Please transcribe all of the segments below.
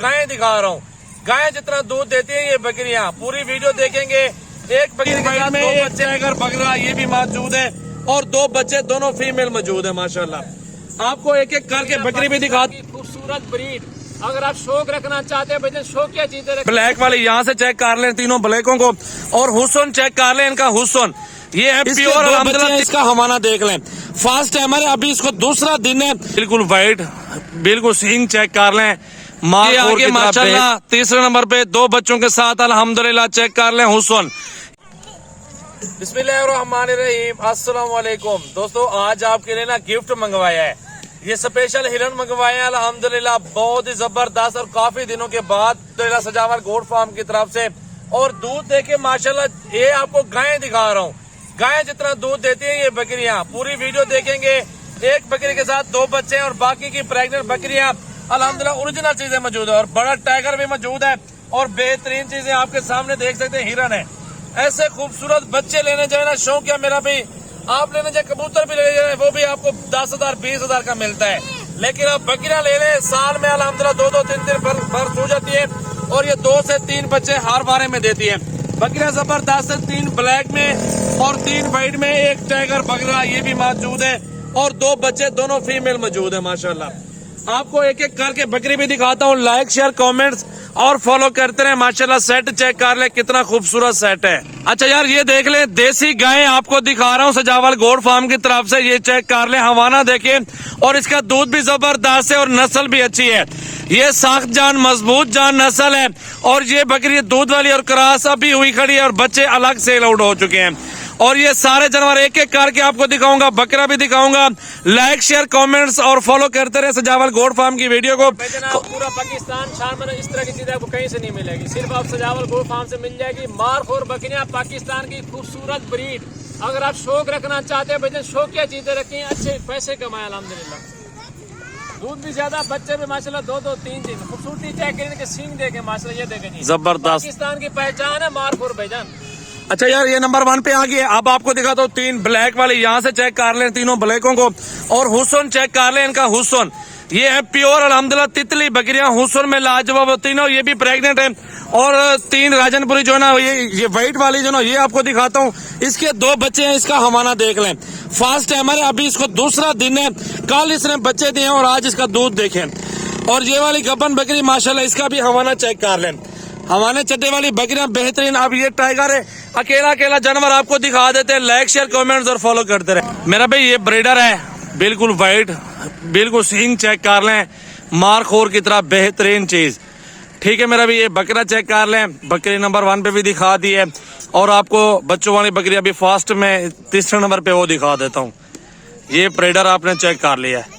गायें दिखा रहा हूँ। गायें जितना दूध देती है ये बकरियां, पूरी वीडियो देखेंगे। एक बकरी में दो बच्चे अगर बकरा ये भी मौजूद है और दो बच्चे दोनों फीमेल मौजूद है माशाल्लाह। आपको एक एक करके बकरी भी दिखा। खूबसूरत ब्रीड, अगर आप शौक रखना चाहते हैं भैया, शौक क्या चीजें रखें। ब्लैक वाले यहाँ से चेक कर लें तीनों ब्लैकों को, और हुसन चेक कर लें इनका हुसन। ये है प्योर अल्हम्दुलिल्लाह। इसका हवाना देख लें, फर्स्ट टाइमर है, अभी इसको दूसरा दिन है। बिल्कुल वाइट, बिल्कुल सींग चेक कर लें। आगे माशाल्लाह तीसरे नंबर पे दो बच्चों के साथ अल्हम्दुलिल्लाह चेक कर लें हुसन। बिस्मिल्लाहिर्रहमानिर्रहीम, अस्सलाम वालेकुम दोस्तों। आज आपके लिए ना गिफ्ट मंगवाया है, ये स्पेशल हिरन मंगवाए हैं अल्हम्दुलिल्लाह, बहुत ही जबरदस्त और काफी दिनों के बाद सजावल गोट फार्म की तरफ से। और दूध देखे माशाल्लाह, ये आपको गायें दिखा रहा हूँ। गायें जितना दूध देती है ये बकरियां, पूरी वीडियो देखेंगे। एक बकरी के साथ दो बच्चे हैं और बाकी की प्रेग्नेंट बकरियां अल्हम्दुलिल्लाह ओरिजिनल चीजें मौजूद है, और बड़ा टाइगर भी मौजूद है, और बेहतरीन चीजें आपके सामने देख सकते हैं। हिरन है, ऐसे खूबसूरत बच्चे लेने जाए ना, शौक है मेरा भी। आप लेने जाए कबूतर भी ले जाए, वो भी आपको 10,000 20,000 का मिलता है। लेकिन आप बकरियां ले लें, साल में अल्हम्दुलिल्लाह 2-2 3-3 बर्थ हो जाती है, और ये 2 से 3 बच्चे हर बारे में देती है। बकरियां जबरदस्त है, 3 ब्लैक में और 3 व्हाइट में, एक टाइगर बकरा ये भी मौजूद है, और 2 बच्चे दोनों फीमेल मौजूद है माशाल्लाह। आपको एक एक करके बकरी भी दिखाता हूँ। लाइक शेयर कमेंट्स और फॉलो करते रहे माशाल्लाह। सेट चेक कर ले, कितना खूबसूरत सेट है। अच्छा यार ये देख ले, देसी गाय आपको दिखा रहा हूँ सजावल गोट फार्म की तरफ से। ये चेक कर ले, हवाना देखे, और इसका दूध भी जबरदस्त है और नस्ल भी अच्छी है। ये साख्त जान मजबूत जान नस्ल है, और ये बकरी दूध वाली और क्रॉस अभी हुई खड़ी है, और बच्चे अलग सेल आउट हो चुके हैं। और ये सारे जानवर एक एक करके आपको दिखाऊंगा, बकरा भी दिखाऊंगा। लाइक शेयर कमेंट्स और फॉलो करते रहे सजावल गोट फार्म की वीडियो को। पूरा पाकिस्तान शाम में इस तरह की चीजें आपको कहीं से नहीं मिलेगी, सिर्फ आप सजावल गोट फार्म से मिल जाएगी। मारखोर बकरियां, पाकिस्तान की खूबसूरत ब्रीड। अगर आप शौक रखना चाहते हैं भैया, शौक क्या चीजें रखें, अच्छे पैसे कमाए अल्हम्दुलिल्लाह। दूध भी ज्यादा, बच्चे भी माशाल्लाह 2-2 3-3। खूबसूरती चेक करें, सींग देखे माशाल्लाह, ये देखें जबरदस्त। पाकिस्तान की पहचान है मारखोर भाईजान। अच्छा यार ये नंबर 1 पे आ गए। अब आपको दिखाता हूँ 3 ब्लैक वाले, यहाँ से चेक कर लें तीनों ब्लैकों को, और हुसन चेक कर लें इनका हुसन। ये है प्योर अल्हम्दुलिल्लाह तितली बकरियां, हुसन में लाजवाब तीनों। ये भी प्रेग्नेंट है, और 3 राजनपुरी जो ना, ये व्हाइट वाली जो ना, ये आपको दिखाता हूँ। इसके 2 बच्चे हैं, इसका हवाना देख लें। फर्स्ट टाइमर है, अभी इसको दूसरा दिन है। कल इसने बच्चे दिए और आज इसका दूध देखें। और ये वाली गब्बन बकरी माशाल्लाह, इसका भी हवाना चेक कर लें। हवाने चड्डे वाली बकरियां बेहतरीन। अब ये टाइगर है, अकेला अकेला जानवर आपको दिखा देते हैं। लाइक शेयर कमेंट्स और फॉलो करते रहे मेरा भाई। ये ब्रीडर है, बिल्कुल वाइट, बिल्कुल सींग चेक कर लें, मारखोर की तरह बेहतरीन चीज। ठीक है मेरा भी। ये बकरा चेक कर लें, बकरी नंबर 1 पे भी दिखा दी है, और आपको बच्चों वाली बकरी अभी फास्ट में तीसरे नंबर पे वो दिखा देता हूँ। ये ब्रीडर आपने चेक कर लिया है,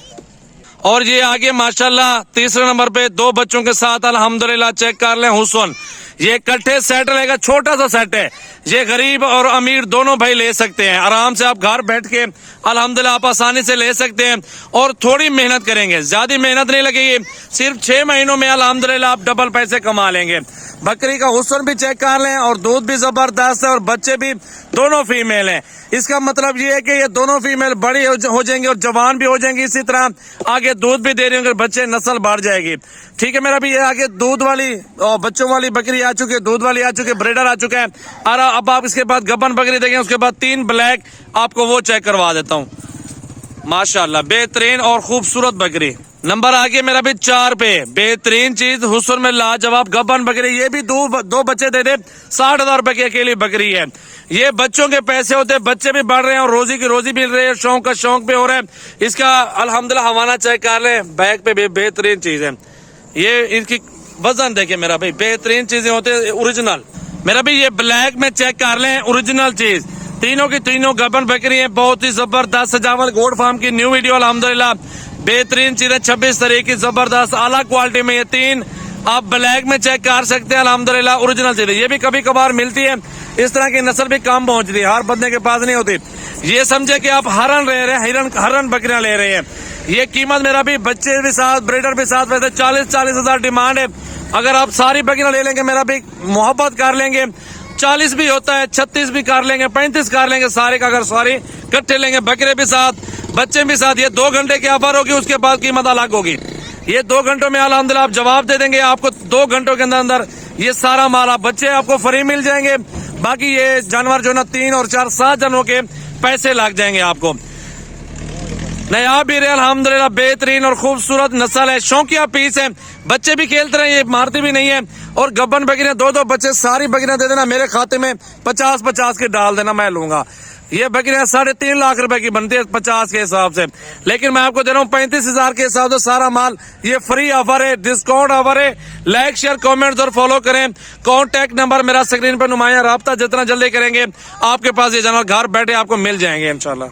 और ये आगे माशाल्लाह तीसरे नंबर पे 2 बच्चों के साथ अल्हम्दुलिल्लाह चेक कर लें हुसन। ये इकट्ठे सेट रहेगा, छोटा सा सेट है। ये गरीब और अमीर दोनों भाई ले सकते हैं आराम से। आप घर बैठ के अल्हम्दुलिल्लाह आप आसानी से ले सकते हैं, और थोड़ी मेहनत करेंगे, ज्यादा मेहनत नहीं लगेगी। सिर्फ 6 महीनों में अल्हम्दुलिल्लाह आप डबल पैसे कमा लेंगे। बकरी का हुसन भी चेक कर लें, और दूध भी जबरदस्त है, और बच्चे भी दोनों फीमेल हैं। इसका मतलब ये है कि ये दोनों फीमेल बड़ी हो जाएंगी और जवान भी हो जाएंगी, इसी तरह आगे दूध भी दे रही होंगे, बच्चे नस्ल बढ़ जाएगी। ठीक है मेरा भी। ये आगे दूध वाली और बच्चों वाली बकरी आ चुकी है, दूध वाली आ चुकी है, ब्रीडर आ चुका है। और अब आप इसके बाद गब्बन बकरी देखें, उसके बाद 3 ब्लैक आपको वो चेक करवा देता हूँ। माशाल्लाह बेहतरीन और खूबसूरत बकरी। नंबर आगे मेरा भी 4 पे, बेहतरीन चीज हुसन में लाजवाब गब्बन बकरी। ये भी 2 बच्चे दे दे, 60,000 रुपए की अकेली बकरी है। ये बच्चों के पैसे होते हैं, बच्चे भी बढ़ रहे हैं और रोजी की रोजी मिल रही है, शौक का शौक भी हो रहा है। इसका अल्हम्दुलिल्लाह हवाना चेक कर ले, बैक पे भी बेहतरीन चीज है। ये इनकी वजन देखे मेरा भाई, बेहतरीन चीजें होते हैं ओरिजिनल। मेरा भी ये ब्लैक में चेक कर ले, ओरिजिनल चीज। तीनों की तीनों गब्बन बकरी है, बहुत ही जबरदस्त सजावल गोट फार्म की न्यू वीडियो अल्हम्दुलिल्लाह बेहतरीन चीजें। 26 तारीख की जबरदस्त आला क्वालिटी में ये 3 आप ब्लैक में चेक कर सकते हैं अल्हम्दुलिल्लाह ओरिजिनल चीजें। ये भी कभी कभार मिलती है, इस तरह की नस्ल भी कम पहुंचती है, हर बंदे के पास नहीं होती। ये समझे कि आप हरन ले रहे हैं, हरन बकरियां ले रहे हैं। ये कीमत मेरा भी बच्चे भी साथ ब्रीडर भी साथ वैसे 40 हजार डिमांड है। अगर आप सारी बकरियां ले लेंगे मेरा भी मोहब्बत कर लेंगे 40 भी होता है, 36 भी कर लेंगे, 35 कर लेंगे सारे का। अगर सारी इकट्ठे लेंगे बकरे भी साथ बच्चे भी साथ, ये 2 घंटे की ऑफर होगी, उसके बाद कीमत अलग होगी। ये 2 घंटों में अल्हम्दुलिल्लाह आप जवाब दे देंगे। आपको 2 घंटों के अंदर अंदर ये सारा माल आप बच्चे आपको फ्री मिल जाएंगे। बाकी ये जानवर जो ना 3 और 4 7 जनों के पैसे लग जाएंगे आपको। नया भी अल्हम्दुलिल्लाह बेहतरीन और खूबसूरत नस्ल है, शौकिया पीस है, बच्चे भी खेलते रहे, ये मारती भी नहीं है। और गब्बन बकरियां 2-2 बच्चे सारी बकरियां दे देना मेरे खाते में 50-50 के डाल देना, मैं लूंगा। ये बकरियां 3.5 लाख रुपए की बनती है 50 के हिसाब से, लेकिन मैं आपको दे रहा हूँ 35,000 के हिसाब से सारा माल। ये फ्री ऑफर है, डिस्काउंट ऑफर है। लाइक शेयर कमेंट्स और फॉलो करें। कॉन्टैक्ट नंबर मेरा स्क्रीन पर नुमाया, राब्ता जितना जल्दी करेंगे आपके पास ये जानवर घर बैठे आपको मिल जाएंगे इंशाल्लाह।